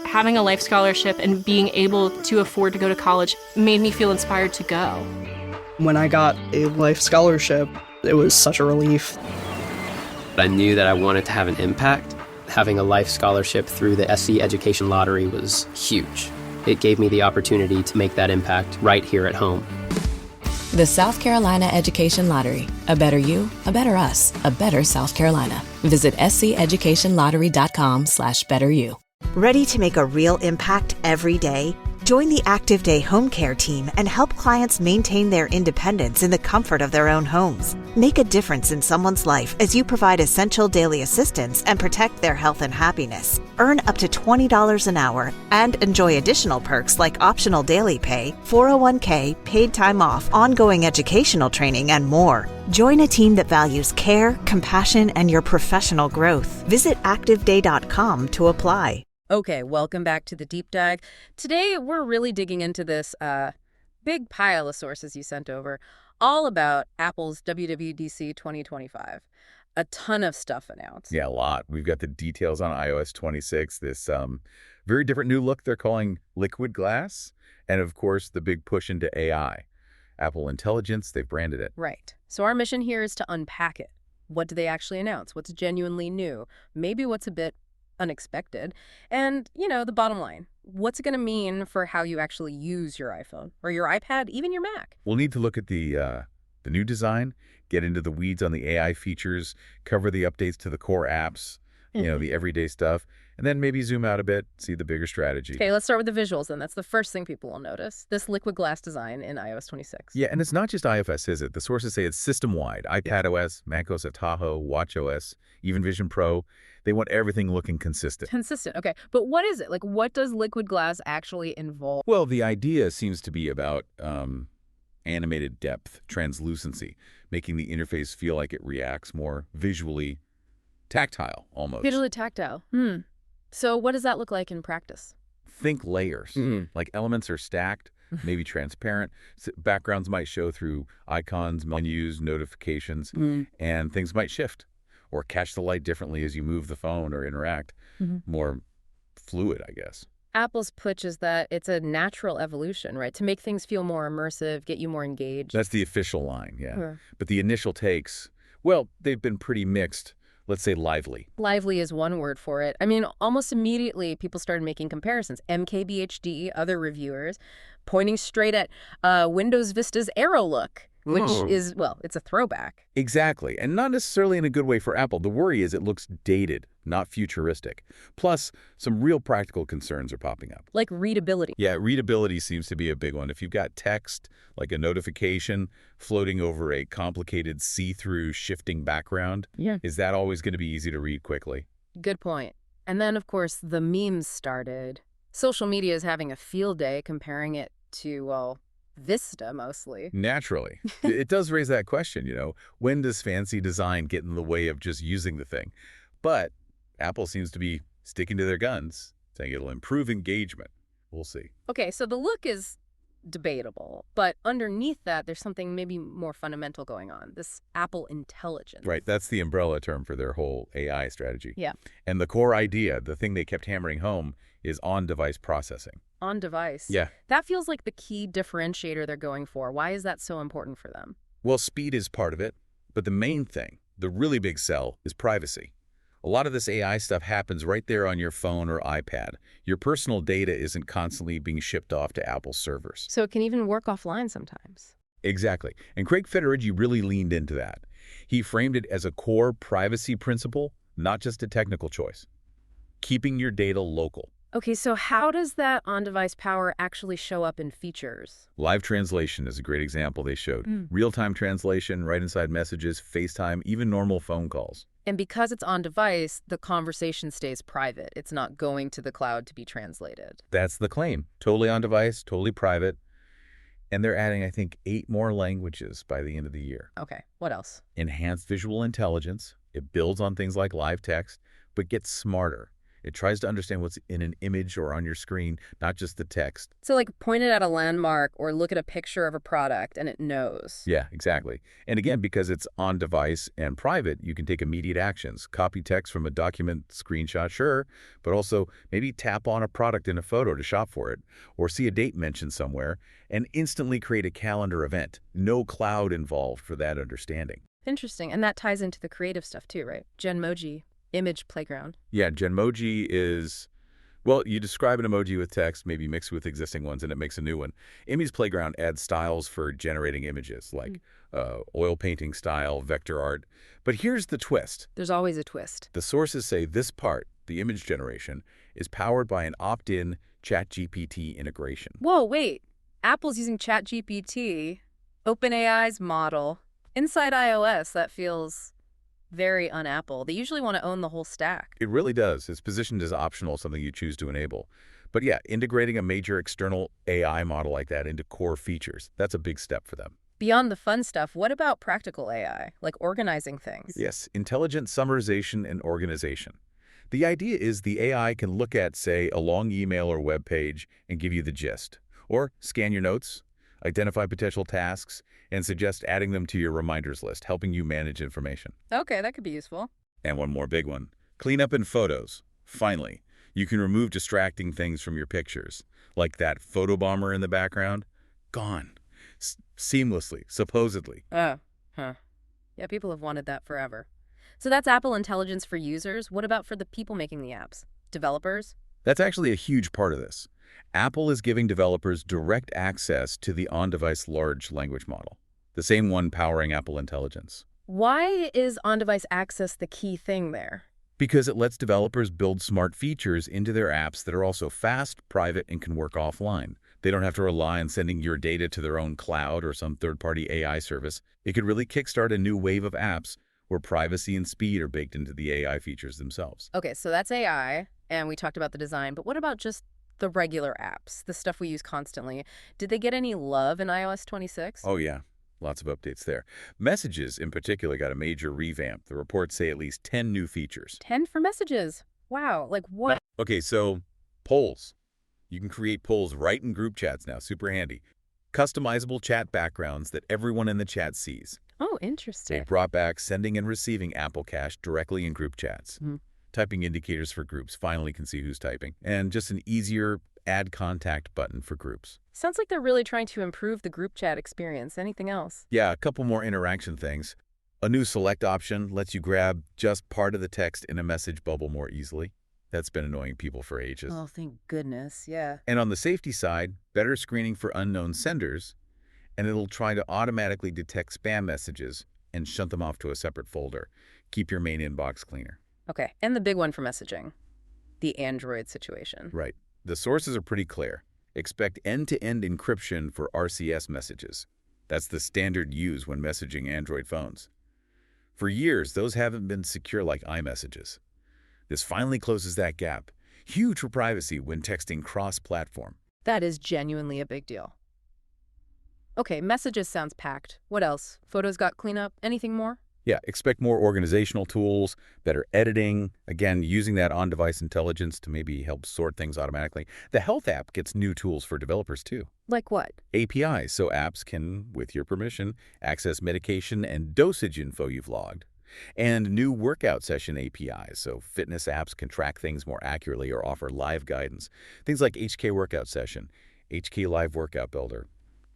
having a life scholarship and being able to afford to go to college made me feel inspired to go. When I got a life scholarship, it was such a relief. I knew that I wanted to have an impact. Having a life scholarship through the SC Education Lottery was huge. It gave me the opportunity to make that impact right here at home. The South Carolina Education Lottery. A better you, a better us, a better South Carolina. Visit sceducationlottery.com/betteryou. Ready to make a real impact every day? Join the Active Day Home Care team and help clients maintain their independence in the comfort of their own homes. Make a difference in someone's life as you provide essential daily assistance and protect their health and happiness. Earn up to $20 an hour and enjoy additional perks like optional daily pay, 401k, paid time off, ongoing educational training, and more. Join a team that values care, compassion, and your professional growth. Visit activeday.com to apply. Okay, welcome back to the deep dive. Today, we're really digging into this big pile of sources you sent over, all about Apple's WWDC 2025. A ton of stuff announced. Yeah, a lot. We've got the details on iOS 26, this very different new look they're calling liquid glass, and of course, the big push into AI. Apple Intelligence, they've branded it. Right. So our mission here is to unpack it. What do they actually announce? What's genuinely new? Maybe what's a bit unexpected. And, the bottom line, what's it going to mean for how you actually use your iPhone or your iPad, even your Mac? We'll need to look at the new design, get into the weeds on the AI features, cover the updates to the core apps, the everyday stuff, and then maybe zoom out a bit, see the bigger strategy. Okay, let's start with the visuals then. That's the first thing people will notice. This liquid glass design in iOS 26. Yeah, and it's not just iOS, is it? The sources say it's system-wide. iPadOS, macOS at Tahoe, watchOS, even Vision Pro. They want everything looking consistent. Consistent, okay. But what is it? Like, what does liquid glass actually involve? Well, the idea seems to be about animated depth, translucency, making the interface feel like it reacts more visually tactile, almost. Visually tactile. So what does that look like in practice? Think layers. Like elements are stacked, maybe transparent. Backgrounds might show through icons, menus, notifications, and things might shift or catch the light differently as you move the phone or interact. More fluid, I guess. Apple's pitch is that it's a natural evolution, right? To make things feel more immersive, get you more engaged. That's the official line, yeah. But the initial takes, well, they've been pretty mixed. Let's say lively. Lively is one word for it. I mean, almost immediately, people started making comparisons. MKBHD, other reviewers, pointing straight at Windows Vista's arrow look, which is, well, it's a throwback. Exactly, and not necessarily in a good way for Apple. The worry is it looks dated, not futuristic. Plus, some real practical concerns are popping up. Like readability. Yeah, readability seems to be a big one. If you've got text, like a notification, floating over a complicated see-through shifting background, is that always going to be easy to read quickly? Good point. And then, of course, the memes started. Social media is having a field day comparing it to, well, Vista mostly. Naturally. It does raise that question, when does fancy design get in the way of just using the thing? But Apple seems to be sticking to their guns, saying it'll improve engagement. We'll see. Okay, so the look is debatable, but underneath that, there's something maybe more fundamental going on, this Apple Intelligence. Right, that's the umbrella term for their whole AI strategy. Yeah. And the core idea, the thing they kept hammering home, is on-device processing. On-device? Yeah. That feels like the key differentiator they're going for. Why is that so important for them? Well, speed is part of it, but the main thing, the really big sell, is privacy. A lot of this AI stuff happens right there on your phone or iPad. Your personal data isn't constantly being shipped off to Apple's servers. So it can even work offline sometimes. Exactly. And Craig Federighi really leaned into that. He framed it as a core privacy principle, not just a technical choice. Keeping your data local. Okay, so how does that on-device power actually show up in features? Live translation is a great example they showed. Real-time translation, right inside messages, FaceTime, even normal phone calls. And because it's on-device, the conversation stays private. It's not going to the cloud to be translated. That's the claim. Totally on-device, totally private. And they're adding, I think, 8 more languages by the end of the year. Okay, what else? Enhanced visual intelligence. It builds on things like live text, but gets smarter. It tries to understand what's in an image or on your screen, not just the text. So like point it at a landmark or look at a picture of a product and it knows. Yeah, exactly. And again, because it's on device and private, you can take immediate actions. Copy text from a document screenshot, sure, but also maybe tap on a product in a photo to shop for it, or see a date mentioned somewhere, and instantly create a calendar event. No cloud involved for that understanding. Interesting. And that ties into the creative stuff too, right? Genmoji, image playground. Yeah, Genmoji is, well, you describe an emoji with text, maybe mixed with existing ones, and it makes a new one. Image Playground adds styles for generating images, like oil painting style, vector art. But here's the twist. There's always a twist. The sources say this part, the image generation, is powered by an opt-in ChatGPT integration. Whoa, wait. Apple's using ChatGPT, OpenAI's model. Inside iOS, that feels very un-Apple. They usually want to own the whole stack. It really does. It's positioned as optional, something you choose to enable. But yeah, integrating a major external AI model like that into core features, that's a big step for them. Beyond the fun stuff, what about practical AI, like organizing things? Yes, intelligent summarization and organization. The idea is the AI can look at, say, a long email or web page and give you the gist. Or scan your notes, identify potential tasks, and suggest adding them to your reminders list, helping you manage information. Okay, that could be useful. And one more big one, clean up in photos. Finally, you can remove distracting things from your pictures, like that photo bomber in the background. Gone. Seamlessly, supposedly. Yeah, people have wanted that forever. So that's Apple Intelligence for users. What about for the people making the apps? Developers? That's actually a huge part of this. Apple is giving developers direct access to the on-device large language model, the same one powering Apple Intelligence. Why is on-device access the key thing there? Because it lets developers build smart features into their apps that are also fast, private, and can work offline. They don't have to rely on sending your data to their own cloud or some third-party AI service. It could really kickstart a new wave of apps where privacy and speed are baked into the AI features themselves. Okay, so that's AI, and we talked about the design, but what about just the regular apps, the stuff we use constantly? Did they get any love in iOS 26? Oh, yeah. Lots of updates there. Messages, in particular, got a major revamp. The reports say at least 10 new features. 10 for messages? Wow, like what? Okay, so polls. You can create polls right in group chats now. Super handy. Customizable chat backgrounds that everyone in the chat sees. Oh, interesting. They brought back sending and receiving Apple Cash directly in group chats. Typing indicators for groups finally can see who's typing. And just an easier add contact button for groups. Sounds like they're really trying to improve the group chat experience. Anything else? Yeah, a couple more interaction things. A new select option lets you grab just part of the text in a message bubble more easily. That's been annoying people for ages. Oh, thank goodness, yeah. And on the safety side, better screening for unknown senders, and it'll try to automatically detect spam messages and shunt them off to a separate folder. Keep your main inbox cleaner. Okay, and the big one for messaging, the Android situation. Right. The sources are pretty clear. Expect end-to-end encryption for RCS messages. That's the standard used when messaging Android phones. For years, those haven't been secure like iMessages. This finally closes that gap. Huge for privacy when texting cross-platform. That is genuinely a big deal. Okay, messages sounds packed. What else? Photos got cleanup? Anything more? Yeah, expect more organizational tools, better editing, again, using that on-device intelligence to maybe help sort things automatically. The Health app gets new tools for developers too. Like what? APIs, so apps can, with your permission, access medication and dosage info you've logged. And new workout session APIs, so fitness apps can track things more accurately or offer live guidance. Things like HK Workout Session, HK Live Workout Builder.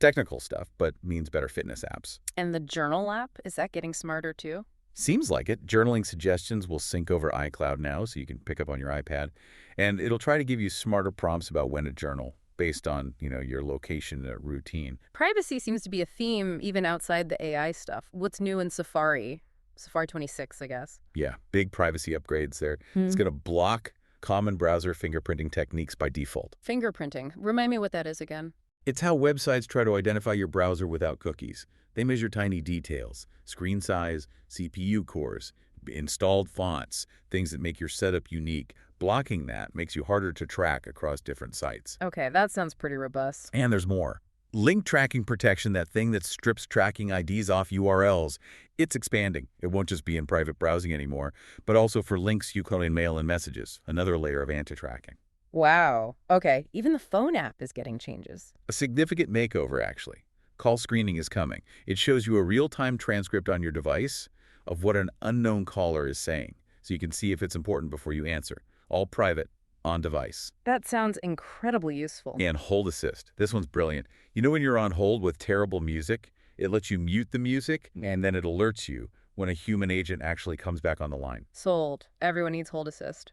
Technical stuff, but means better fitness apps. And the Journal app, is that getting smarter too? Seems like it. Journaling suggestions will sync over iCloud now, so you can pick up on your iPad. And it'll try to give you smarter prompts about when to journal based on, your location and routine. Privacy seems to be a theme even outside the AI stuff. What's new in Safari? Safari 26, I guess. Yeah, big privacy upgrades there. It's going to block common browser fingerprinting techniques by default. Fingerprinting. Remind me what that is again. It's how websites try to identify your browser without cookies. They measure tiny details, screen size, CPU cores, installed fonts, things that make your setup unique. Blocking that makes you harder to track across different sites. Okay, that sounds pretty robust. And there's more. Link tracking protection, that thing that strips tracking IDs off URLs, it's expanding. It won't just be in private browsing anymore, but also for links you can mail and messages, another layer of anti-tracking. Wow. Okay, even the phone app is getting changes. A significant makeover, actually. Call screening is coming. It shows you a real-time transcript on your device of what an unknown caller is saying, so you can see if it's important before you answer. All private, on device. That sounds incredibly useful. And hold assist. This one's brilliant. You know when you're on hold with terrible music? It lets you mute the music, and then it alerts you when a human agent actually comes back on the line. Sold. Everyone needs hold assist.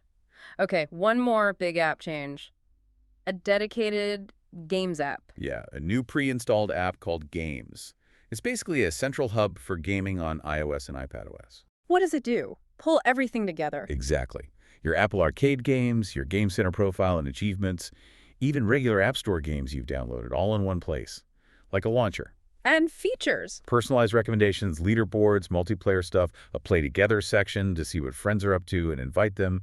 Okay, one more big app change. A dedicated Games app. Yeah, a new pre-installed app called Games. It's basically a central hub for gaming on iOS and iPadOS. What does it do? Pull everything together. Exactly. Your Apple Arcade games, your Game Center profile and achievements, even regular App Store games you've downloaded, all in one place. Like a launcher. And features. Personalized recommendations, leaderboards, multiplayer stuff, a play together section to see what friends are up to and invite them.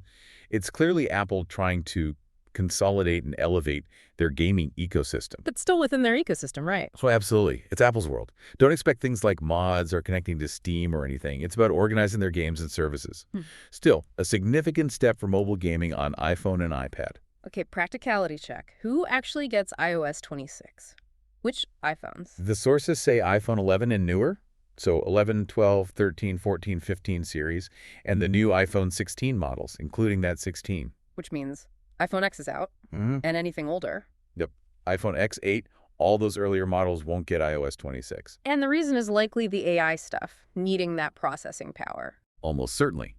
It's clearly Apple trying to consolidate and elevate their gaming ecosystem. But still within their ecosystem, right? So absolutely. It's Apple's world. Don't expect things like mods or connecting to Steam or anything. It's about organizing their games and services. Still, a significant step for mobile gaming on iPhone and iPad. Okay, practicality check. Who actually gets iOS 26? Which iPhones? The sources say iPhone 11 and newer, so 11, 12, 13, 14, 15 series, and the new iPhone 16 models, including that 16. Which means iPhone X is out, and anything older. Yep. iPhone X8, all those earlier models won't get iOS 26. And the reason is likely the AI stuff, needing that processing power. Almost certainly.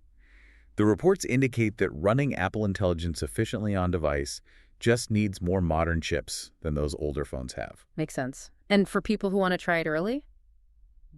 The reports indicate that running Apple Intelligence efficiently on device just needs more modern chips than those older phones have. Makes sense. And for people who want to try it early?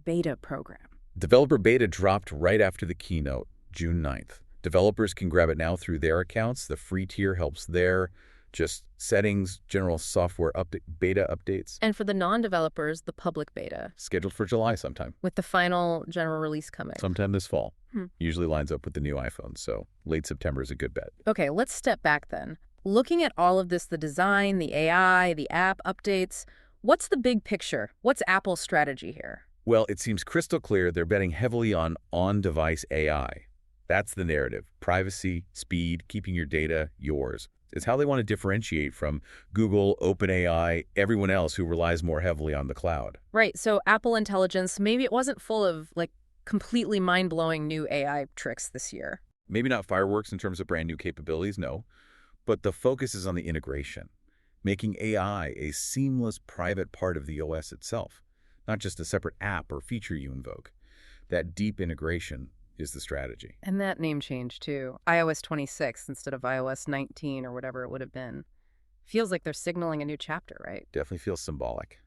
Beta program. Developer beta dropped right after the keynote, June 9th. Developers can grab it now through their accounts. The free tier helps there. Just settings, general software beta updates. And for the non-developers, the public beta. Scheduled for July sometime. With the final general release coming. Sometime this fall. Usually lines up with the new iPhone, so late September is a good bet. Okay, let's step back then. Looking at all of this, the design, the AI, the app updates, what's the big picture? What's Apple's strategy here? Well, it seems crystal clear they're betting heavily on on-device AI. That's the narrative. Privacy, speed, keeping your data yours. It's how they want to differentiate from Google, OpenAI, everyone else who relies more heavily on the cloud. Right, so Apple Intelligence, maybe it wasn't full of, completely mind-blowing new AI tricks this year. Maybe not fireworks in terms of brand new capabilities, no. But the focus is on the integration, making AI a seamless private part of the OS itself, not just a separate app or feature you invoke. That deep integration is the strategy. And that name change, too. iOS 26 instead of iOS 19 or whatever it would have been. Feels like they're signaling a new chapter, right? Definitely feels symbolic.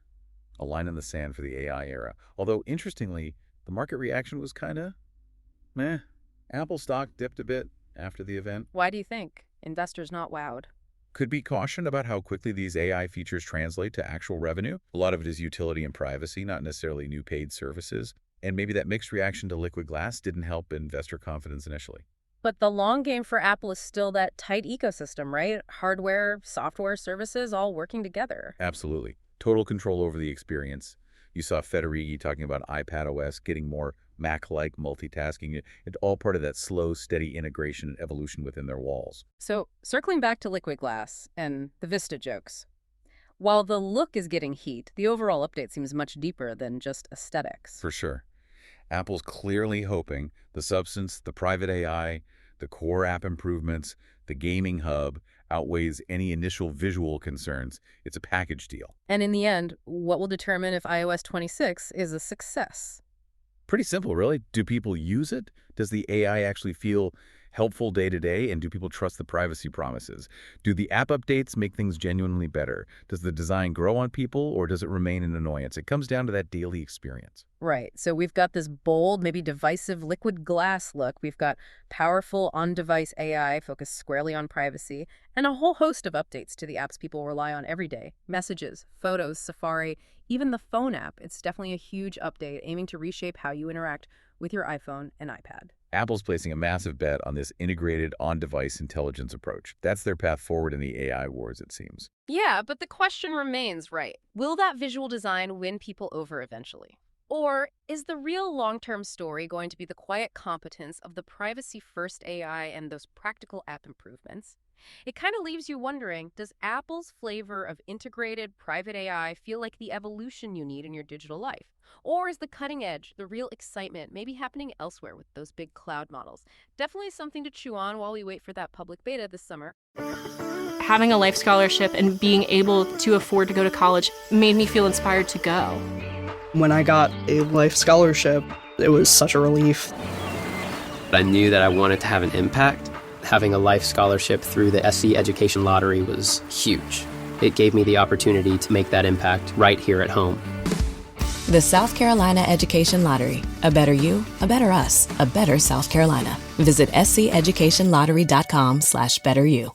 A line in the sand for the AI era. Although, interestingly, the market reaction was kind of meh. Apple stock dipped a bit after the event. Why do you think? Investors not wowed. Could be caution about how quickly these AI features translate to actual revenue. A lot of it is utility and privacy, not necessarily new paid services. And maybe that mixed reaction to liquid glass didn't help investor confidence initially. But the long game for Apple is still that tight ecosystem, right? Hardware, software, services, all working together. Absolutely. Total control over the experience. You saw Federighi talking about iPadOS getting more Mac-like multitasking. It's all part of that slow, steady integration and evolution within their walls. So, circling back to liquid glass and the Vista jokes. While the look is getting heat, the overall update seems much deeper than just aesthetics. For sure. Apple's clearly hoping the substance, the private AI, the core app improvements, the gaming hub outweighs any initial visual concerns. It's a package deal. And in the end, what will determine if iOS 26 is a success? Pretty simple, really. Do people use it? Does the AI actually feel helpful day to day? And do people trust the privacy promises? Do the app updates make things genuinely better? Does the design grow on people or does it remain an annoyance? It comes down to that daily experience. Right. So we've got this bold, maybe divisive liquid glass look. We've got powerful on-device AI focused squarely on privacy and a whole host of updates to the apps people rely on every day. Messages, photos, Safari, even the phone app. It's definitely a huge update aiming to reshape how you interact with your iPhone and iPad. Apple's placing a massive bet on this integrated on-device intelligence approach. That's their path forward in the AI wars, it seems. Yeah, but the question remains, right? Will that visual design win people over eventually? Or is the real long-term story going to be the quiet competence of the privacy-first AI and those practical app improvements? It kind of leaves you wondering, does Apple's flavor of integrated private AI feel like the evolution you need in your digital life? Or is the cutting edge, the real excitement, maybe happening elsewhere with those big cloud models? Definitely something to chew on while we wait for that public beta this summer. Having a life scholarship and being able to afford to go to college made me feel inspired to go. When I got a life scholarship, it was such a relief. I knew that I wanted to have an impact. Having a life scholarship through the SC Education Lottery was huge. It gave me the opportunity to make that impact right here at home. The South Carolina Education Lottery. A better you, a better us, a better South Carolina. Visit sceducationlottery.com/betteryou.